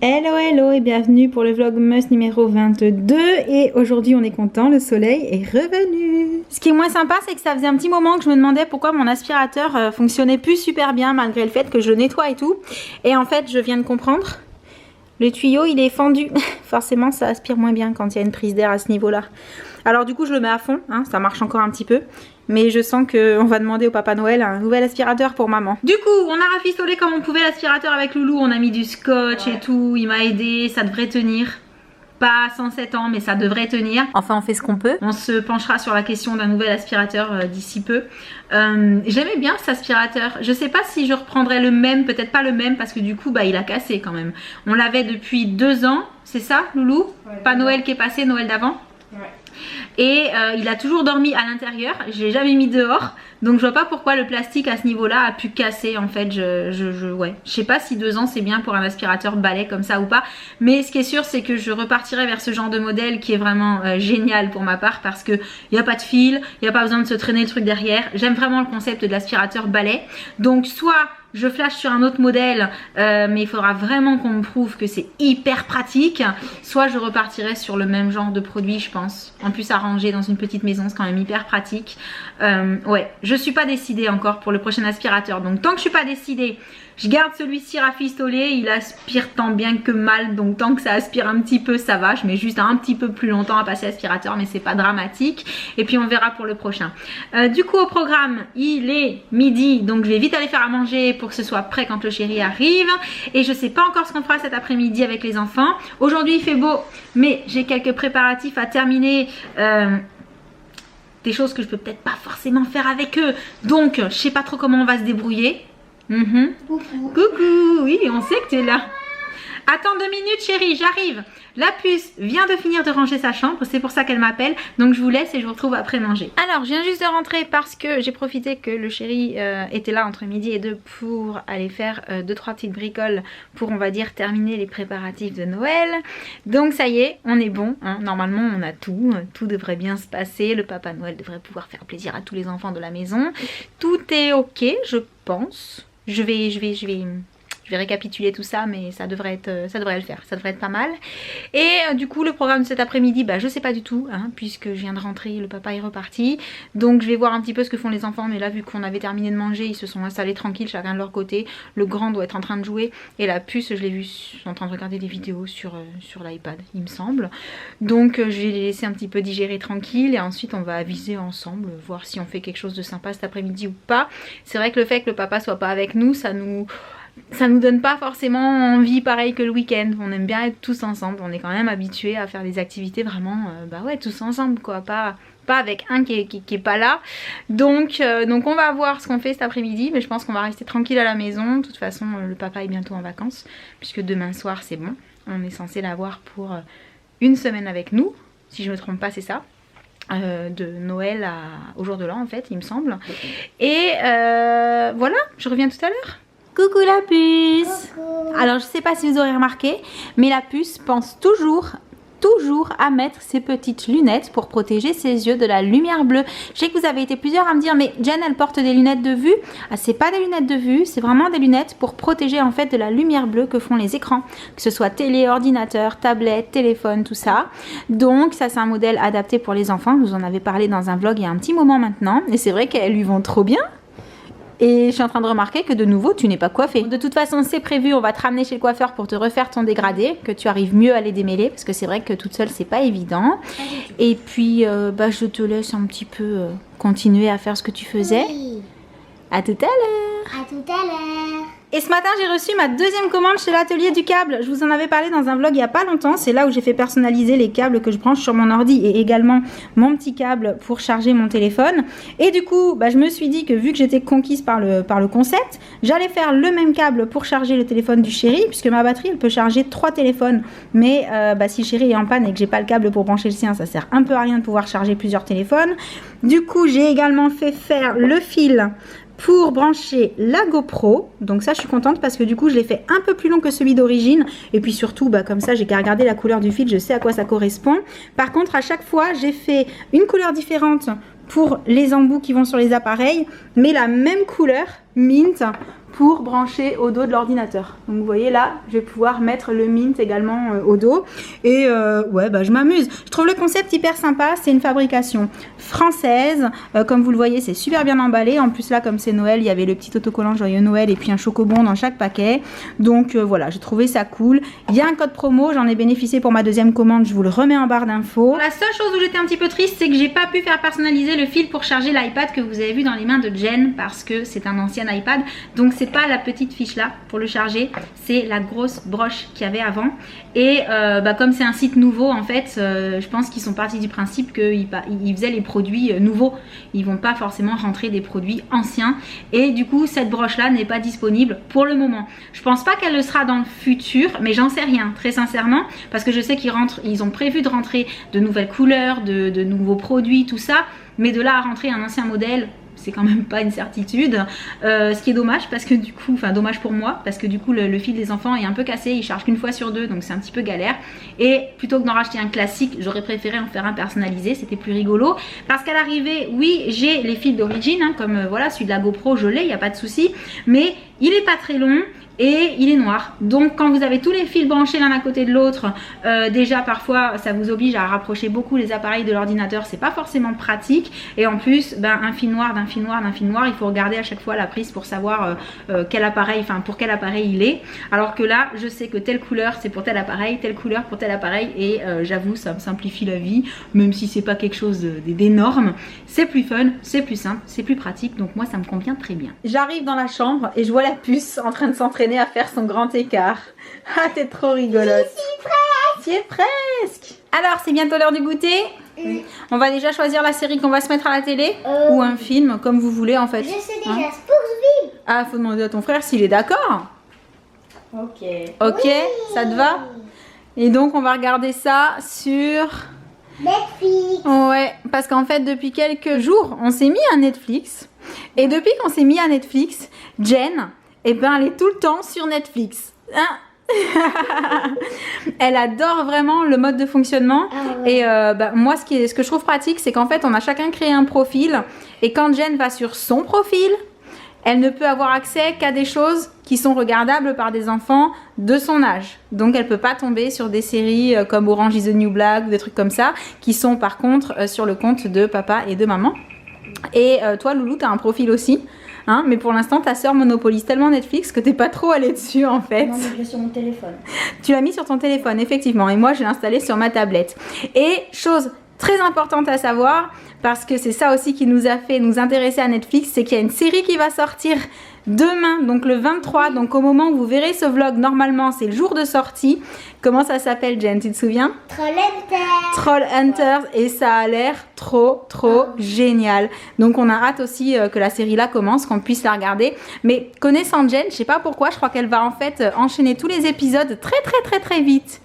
Hello hello et bienvenue pour le vlogmas numéro 22 et aujourd'hui on est content, le soleil est revenu. Ce qui est moins sympa c'est que ça faisait un petit moment que je me demandais pourquoi mon aspirateur fonctionnait plus super bien malgré le fait que je le nettoie et tout. Et en fait je viens de comprendre, le tuyau il est fendu, forcément ça aspire moins bien quand il y a une prise d'air à ce niveau là. Alors du coup je le mets à fond, hein, ça marche encore un petit peu. Mais je sens qu'on va demander au Papa Noël un nouvel aspirateur pour maman. Du coup, on a rafistolé comme on pouvait l'aspirateur avec Loulou. On a mis du scotch et tout. Il m'a aidé, ça devrait tenir. Pas 107 ans, mais ça devrait tenir. Enfin, on fait ce qu'on peut. On se penchera sur la question d'un nouvel aspirateur d'ici peu. J'aimais bien cet aspirateur. Je sais pas si je reprendrais le même, peut-être pas le même, parce que du coup, bah, il a cassé quand même. On l'avait depuis 2 ans, c'est ça, Loulou? Ouais, pas Noël qui est passé, Noël d'avant. Ouais. Et il a toujours dormi à l'intérieur, je l'ai jamais mis dehors, donc je vois pas pourquoi le plastique à ce niveau là a pu casser en fait. Ouais, je sais pas si 2 ans c'est bien pour un aspirateur balai comme ça ou pas, mais ce qui est sûr c'est que je repartirai vers ce genre de modèle qui est vraiment génial pour ma part, parce que il n'y a pas de fil, il n'y a pas besoin de se traîner le truc derrière. J'aime vraiment le concept de l'aspirateur balai, donc soit je flash sur un autre modèle, mais il faudra vraiment qu'on me prouve que c'est hyper pratique. Soit je repartirai sur le même genre de produit, je pense. En plus, à ranger dans une petite maison, c'est quand même hyper pratique. Ouais, je suis pas décidée encore pour le prochain aspirateur. Donc tant que je suis pas décidée, je garde celui-ci rafistolé. Il aspire tant bien que mal. Donc tant que ça aspire un petit peu, ça va. Je mets juste un petit peu plus longtemps à passer aspirateur, mais c'est pas dramatique. Et puis on verra pour le prochain. Du coup, au programme, il est midi. Donc je vais vite aller faire à manger pour que ce soit prêt quand le chéri arrive. Et je sais pas encore ce qu'on fera cet après-midi avec les enfants. Aujourd'hui il fait beau, mais j'ai quelques préparatifs à terminer. Des choses que je peux peut-être pas forcément faire avec eux. Donc je sais pas trop comment on va se débrouiller. Coucou. Coucou, oui, on sait que tu es là. Attends 2 minutes chérie, j'arrive. La puce vient de finir de ranger sa chambre, c'est pour ça qu'elle m'appelle. Donc je vous laisse et je vous retrouve après manger. Alors je viens juste de rentrer parce que j'ai profité que le chéri était là entre midi et 2 pour aller faire 2-3 petites bricoles pour, on va dire, terminer les préparatifs de Noël. Donc ça y est, on est bon, hein. Normalement on a tout, tout devrait bien se passer. Le Papa Noël devrait pouvoir faire plaisir à tous les enfants de la maison. Tout est ok, je pense. Je vais récapituler tout ça, mais ça devrait le faire, ça devrait être pas mal. Et du coup le programme de cet après-midi, bah, je sais pas du tout, hein, puisque je viens de rentrer, le papa est reparti. Donc je vais voir un petit peu ce que font les enfants, mais là vu qu'on avait terminé de manger, ils se sont installés tranquilles, chacun de leur côté. Le grand doit être en train de jouer, et la puce, je l'ai vu en train de regarder des vidéos sur l'iPad, il me semble. Donc je vais les laisser un petit peu digérer tranquille, et ensuite on va aviser ensemble, voir si on fait quelque chose de sympa cet après-midi ou pas. C'est vrai que le fait que le papa soit pas avec nous, ça nous donne pas forcément envie pareil que le week-end. On aime bien être tous ensemble, on est quand même habitué à faire des activités vraiment bah ouais, tous ensemble quoi, pas avec un qui est pas là. Donc on va voir ce qu'on fait cet après-midi, mais je pense qu'on va rester tranquille à la maison. De toute façon le papa est bientôt en vacances, puisque demain soir c'est bon, on est censé l'avoir pour 1 semaine avec nous, si je me trompe pas c'est ça. De Noël au jour de l'an en fait il me semble. Et voilà, je reviens tout à l'heure. Coucou la puce. Coucou. Alors je sais pas si vous aurez remarqué, mais la puce pense toujours à mettre ses petites lunettes pour protéger ses yeux de la lumière bleue. Je sais que vous avez été plusieurs à me dire, mais Jen elle porte des lunettes de vue. Ah, c'est pas des lunettes de vue, c'est vraiment des lunettes pour protéger en fait de la lumière bleue que font les écrans, que ce soit télé, ordinateur, tablette, téléphone, tout ça. Donc ça c'est un modèle adapté pour les enfants. Je vous en avais parlé dans un vlog il y a un petit moment maintenant, et c'est vrai qu'elles lui vont trop bien. Et je suis en train de remarquer que de nouveau tu n'es pas coiffée. De toute façon c'est prévu, on va te ramener chez le coiffeur pour te refaire ton dégradé, que tu arrives mieux à les démêler, parce que c'est vrai que toute seule c'est pas évident. Et puis bah, je te laisse un petit peu continuer à faire ce que tu faisais. Oui. À tout à l'heure. À tout à l'heure. Et ce matin j'ai reçu ma 2e commande chez l'atelier du câble. Je vous en avais parlé dans un vlog il y a pas longtemps. C'est là où j'ai fait personnaliser les câbles que je branche sur mon ordi, et également mon petit câble pour charger mon téléphone. Et du coup bah, je me suis dit que vu que j'étais conquise par le concept, j'allais faire le même câble pour charger le téléphone du chéri, puisque ma batterie elle peut charger 3 téléphones. Mais bah, si le chéri est en panne et que j'ai pas le câble pour brancher le sien, ça sert un peu à rien de pouvoir charger plusieurs téléphones. Du coup j'ai également fait faire le fil pour brancher la GoPro. Donc ça je suis contente parce que du coup je l'ai fait un peu plus long que celui d'origine, et puis surtout bah, comme ça j'ai qu'à regarder la couleur du fil, je sais à quoi ça correspond. Par contre à chaque fois j'ai fait une couleur différente pour les embouts qui vont sur les appareils, mais la même couleur mint pour brancher au dos de l'ordinateur. Donc vous voyez là, je vais pouvoir mettre le mint également au dos. Et ouais, bah, je m'amuse. Je trouve le concept hyper sympa. C'est une fabrication française. Comme vous le voyez, c'est super bien emballé. En plus là, comme c'est Noël, il y avait le petit autocollant Joyeux Noël et puis un chocobon dans chaque paquet. Donc voilà, j'ai trouvé ça cool. Il y a un code promo, j'en ai bénéficié pour ma deuxième commande. Je vous le remets en barre d'infos. La seule chose où j'étais un petit peu triste, c'est que j'ai pas pu faire personnaliser le fil pour charger l'iPad que vous avez vu dans les mains de Jen parce que c'est un ancien iPad. Donc c'est pas la petite fiche là pour le charger, c'est la grosse broche qu'il y avait avant. Et bah, comme c'est un site nouveau en fait, je pense qu'ils sont partis du principe qu'ils faisaient les produits nouveaux. Ils vont pas forcément rentrer des produits anciens. Et du coup cette broche là n'est pas disponible pour le moment. Je pense pas qu'elle le sera dans le futur, mais j'en sais rien très sincèrement parce que je sais qu'ils ont prévu de rentrer de nouvelles couleurs, de nouveaux produits, tout ça. Mais de là à rentrer un ancien modèle, c'est quand même pas une certitude, ce qui est dommage parce que du coup, enfin dommage pour moi parce que du coup le fil des enfants est un peu cassé, il charge qu'une fois sur deux donc c'est un petit peu galère. Et plutôt que d'en racheter un classique, j'aurais préféré en faire un personnalisé, c'était plus rigolo parce qu'à l'arrivée, oui j'ai les fils d'origine hein, comme voilà celui de la GoPro je l'ai, il n'y a pas de souci, mais il est pas très long. Et il est noir, donc quand vous avez tous les fils branchés l'un à côté de l'autre, déjà parfois ça vous oblige à rapprocher beaucoup les appareils de l'ordinateur, c'est pas forcément pratique. Et en plus, ben, un fil noir d'un fil noir d'un fil noir, il faut regarder à chaque fois la prise pour savoir quel appareil, enfin pour quel appareil il est. Alors que là, je sais que telle couleur c'est pour tel appareil, telle couleur pour tel appareil, et j'avoue ça me simplifie la vie, même si c'est pas quelque chose d'énorme. C'est plus fun, c'est plus simple, c'est plus pratique, donc moi ça me convient très bien. J'arrive dans la chambre et je vois la puce en train de s'entraîner à faire son grand écart. Ah, t'es trop rigolote. Tu es presque. Alors, c'est bientôt l'heure du goûter. On va déjà choisir la série qu'on va se mettre à la télé ou un film, comme vous voulez en fait. Je sais déjà, Spooksville. Ah, faut demander à ton frère s'il est d'accord. Ok. Ok, oui. Ça te va? Et donc, on va regarder ça sur Netflix. Ouais, parce qu'en fait, depuis quelques jours, on s'est mis à Netflix. Et depuis qu'on s'est mis à Netflix, Jen, eh ben, elle est tout le temps sur Netflix. Hein? Elle adore vraiment le mode de fonctionnement. Ah ouais. Et bah, moi, ce que je trouve pratique, c'est qu'en fait, on a chacun créé un profil. Et quand Jen va sur son profil, elle ne peut avoir accès qu'à des choses qui sont regardables par des enfants de son âge. Donc, elle ne peut pas tomber sur des séries comme Orange is the New Black ou des trucs comme ça, qui sont par contre sur le compte de papa et de maman. Et toi, Loulou, tu as un profil aussi. Hein, mais pour l'instant, ta soeur monopolise tellement Netflix que t'es pas trop allée dessus en fait. Non, mais je l'ai sur mon téléphone. Tu l'as mis sur ton téléphone, effectivement. Et moi, je l'ai installé sur ma tablette. Et chose très importante à savoir, parce que c'est ça aussi qui nous a fait nous intéresser à Netflix, c'est qu'il y a une série qui va sortir demain, donc le 23. Donc au moment où vous verrez ce vlog, normalement, c'est le jour de sortie. Comment ça s'appelle, Jen, tu te souviens? Trollhunters. Trollhunters, et ça a l'air trop génial. Donc on a hâte aussi que la série là commence, qu'on puisse la regarder. Mais connaissant Jen, je sais pas pourquoi, je crois qu'elle va en fait enchaîner tous les épisodes très vite.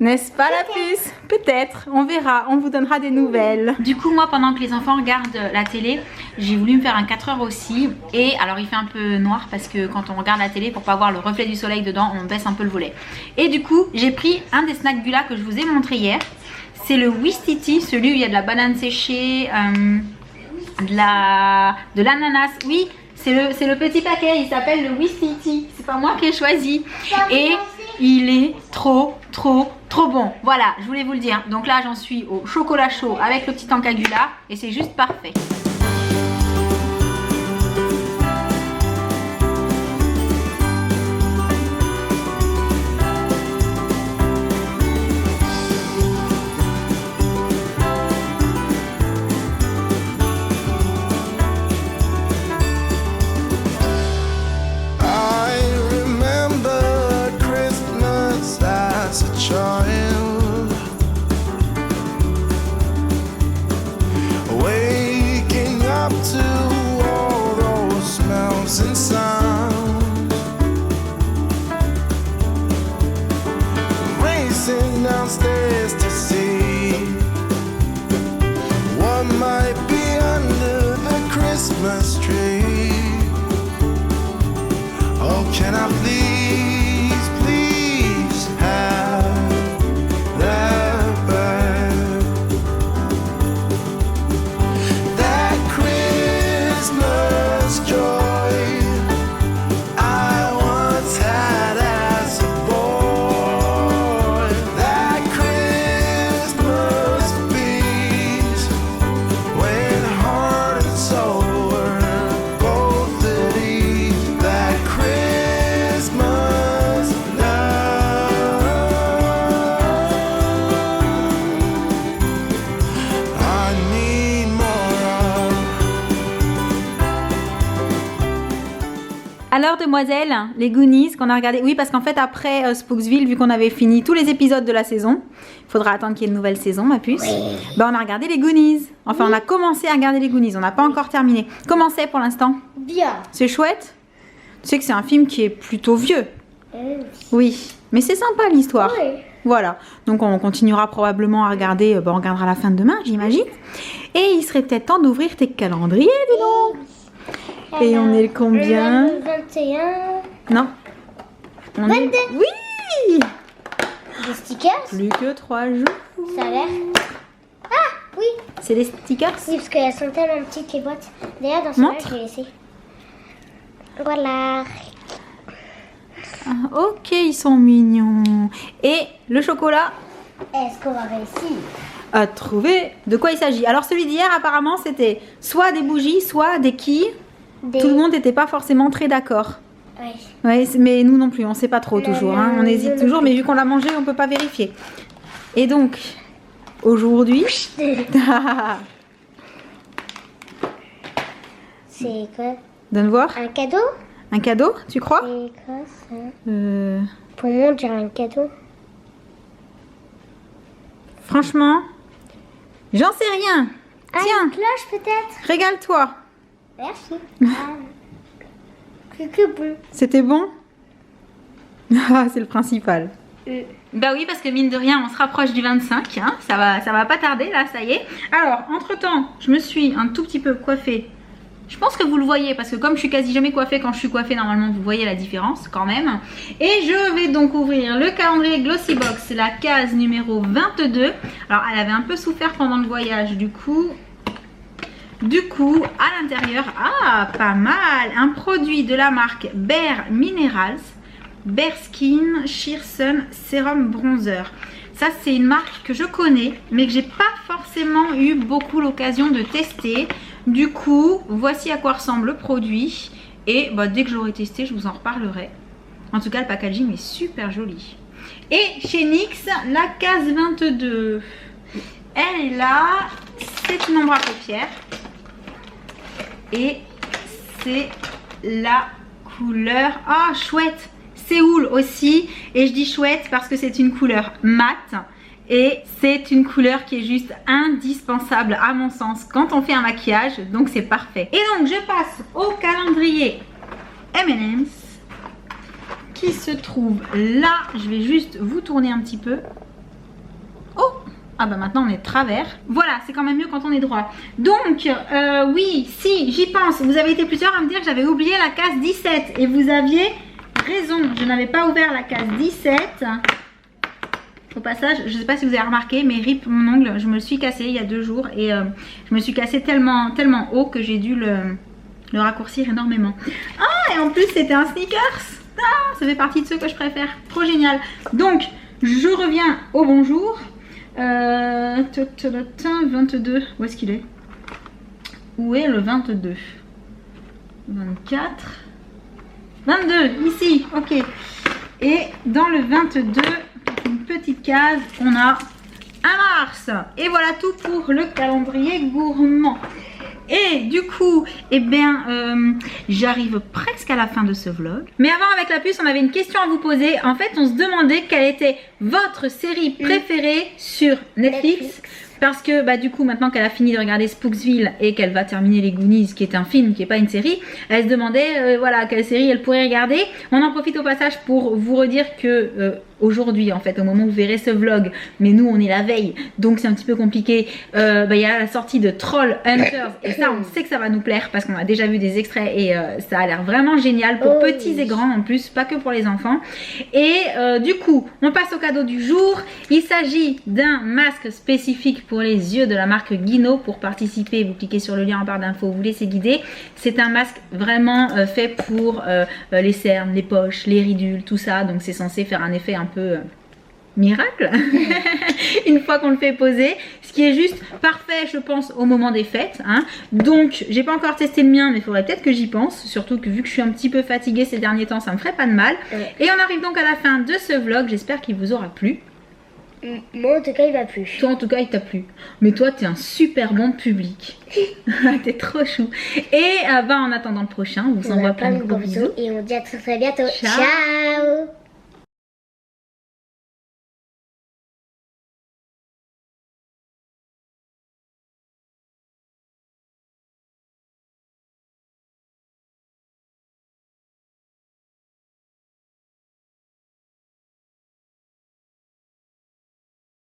N'est-ce pas la puce? Peut-être, on verra, on vous donnera des nouvelles. Du coup, moi, pendant que les enfants regardent la télé, j'ai voulu me faire un 4 heures aussi. Et alors, il fait un peu noir parce que quand on regarde la télé, pour pas voir le reflet du soleil dedans, on baisse un peu le volet. Et du coup, j'ai pris un des snacks Bula que je vous ai montré hier. C'est le Wistiti, celui où il y a de la banane séchée, de l'ananas. Oui, c'est le petit paquet, il s'appelle le Wistiti. C'est pas moi qui ai choisi. Et il est trop bon. Voilà, je voulais vous le dire. Donc là, j'en suis au chocolat chaud avec le petit Tankagula et c'est juste parfait. Downstairs to see what might be under the Christmas tree. Oh, can I please, please have that back? That Christmas joy Demoiselles, les Goonies qu'on a regardé. Oui, parce qu'en fait, après Spooksville, vu qu'on avait fini tous les épisodes de la saison, il faudra attendre qu'il y ait une nouvelle saison, ma puce. Bah, on a regardé les Goonies. Enfin, on a commencé à regarder les Goonies. On n'a pas encore terminé. Comment c'est pour l'instant? Bien. C'est chouette? Tu sais que c'est un film qui est plutôt vieux. Oui, mais c'est sympa l'histoire. Oui. Voilà, donc on continuera probablement à regarder, on regardera la fin de demain, j'imagine. Et il serait peut-être temps d'ouvrir tes calendriers, dis donc. Et on est le combien? Le 21. Non. On est... 22. Oui. Des stickers. Plus que 3 jours. Ça a l'air. Ah, oui. C'est des stickers? Oui, parce qu'elles sont tellement petites les boîtes. D'ailleurs, dans ce là, je vais laisser. Voilà. Ah, ok, ils sont mignons. Et le chocolat? Est-ce qu'on va réussir À trouver de quoi il s'agit. Alors celui d'hier, apparemment, c'était soit des bougies, soit des quilles. Tout le monde n'était pas forcément très d'accord. Oui. Ouais, mais nous non plus, on sait pas trop toujours. Hein. On hésite non, toujours, non. mais vu qu'on l'a mangé, on peut pas vérifier. Et donc, aujourd'hui... C'est quoi? Donne voir. Un cadeau? Un cadeau, tu crois? C'est quoi ça? Pour moi, on dirait un cadeau. Franchement, j'en sais rien. Ah, Tiens, une cloche peut-être? régale-toi. Merci. Ah. Que bon. C'était bon? Ah, c'est le principal. Bah oui, parce que mine de rien, on se rapproche du 25. Hein. Ça va pas tarder, là, ça y est. Alors, entre-temps, je me suis un tout petit peu coiffée. Je pense que vous le voyez, parce que comme je suis quasi jamais coiffée, quand je suis coiffée, normalement, vous voyez la différence quand même. Et je vais donc ouvrir le calendrier Glossy Box, la case numéro 22. Alors, elle avait un peu souffert pendant le voyage, du coup, à l'intérieur, pas mal, un produit de la marque Bare Minerals, Bare Skin Sheer Sun Serum Bronzer. Ça, c'est une marque que je connais, mais que j'ai pas forcément eu beaucoup l'occasion de tester. Du coup, voici à quoi ressemble le produit. Et bah, dès que je l'aurai testé, je vous en reparlerai. En tout cas, le packaging est super joli. Et chez NYX, la case 22. Elle est là. C'est une ombre à paupières. Et c'est la couleur... Ah, chouette! Séoul aussi. Et je dis chouette parce que c'est une couleur mate. Et c'est une couleur qui est juste indispensable à mon sens quand on fait un maquillage. Donc c'est parfait. Et donc je passe au calendrier M&M's qui se trouve là. Je vais juste vous tourner un petit peu. Oh! Ah bah maintenant on est de travers. Voilà, c'est quand même mieux quand on est droit. Donc, oui, si, j'y pense. Vous avez été plusieurs à me dire que j'avais oublié la case 17. Et vous aviez raison. Je n'avais pas ouvert la case 17. Au passage, je ne sais pas si vous avez remarqué, mais rip mon ongle, je me le suis cassé il y a 2 jours. Et je me suis cassé tellement haut que j'ai dû le raccourcir énormément. Ah, et en plus c'était un sneakers. Ah, ça fait partie de ceux que je préfère. Trop génial. Donc, je reviens au bonjour. 22, où est-ce qu'il est? Où est le 22? 24 22, ici, ok. Et dans le 22, une petite case, on a un mars. Et voilà tout pour le calendrier gourmand. Et du coup, eh bien, j'arrive presque à la fin de ce vlog. Mais avant, avec la puce, on avait une question à vous poser. En fait, on se demandait quelle était votre série préférée sur Netflix. Parce que bah, du coup, maintenant qu'elle a fini de regarder Spooksville et qu'elle va terminer les Goonies, qui est un film, qui n'est pas une série, elle se demandait voilà, quelle série elle pourrait regarder. On en profite au passage pour vous redire que aujourd'hui, en fait, au moment où vous verrez ce vlog, mais nous on est la veille, donc c'est un petit peu compliqué, y a la sortie de Troll Hunters, et ça on sait que ça va nous plaire parce qu'on a déjà vu des extraits et ça a l'air vraiment génial pour petits et grands en plus, pas que pour les enfants. Et du coup, on passe au cadeau du jour. Il s'agit d'un masque spécifique pour les yeux de la marque Guino. Pour participer, vous cliquez sur le lien en barre d'infos, vous laissez guider. C'est un masque vraiment fait pour les cernes, les poches, les ridules, tout ça, donc c'est censé faire un effet un peu miracle une fois qu'on le fait poser, ce qui est juste parfait je pense au moment des fêtes, hein. Donc j'ai pas encore testé le mien, mais il faudrait peut-être que j'y pense, surtout que vu que je suis un petit peu fatiguée ces derniers temps, ça me ferait pas de mal. Et on arrive donc à la fin de ce vlog, j'espère qu'il vous aura plu. Moi, en tout cas, il m'a plu. Toi en tout cas il t'a plu. Mais toi t'es un super bon public. T'es trop chou. Et bah en attendant le prochain, on vous envoie plein de gros bisous. Et on dit à très très bientôt. Ciao. Ciao.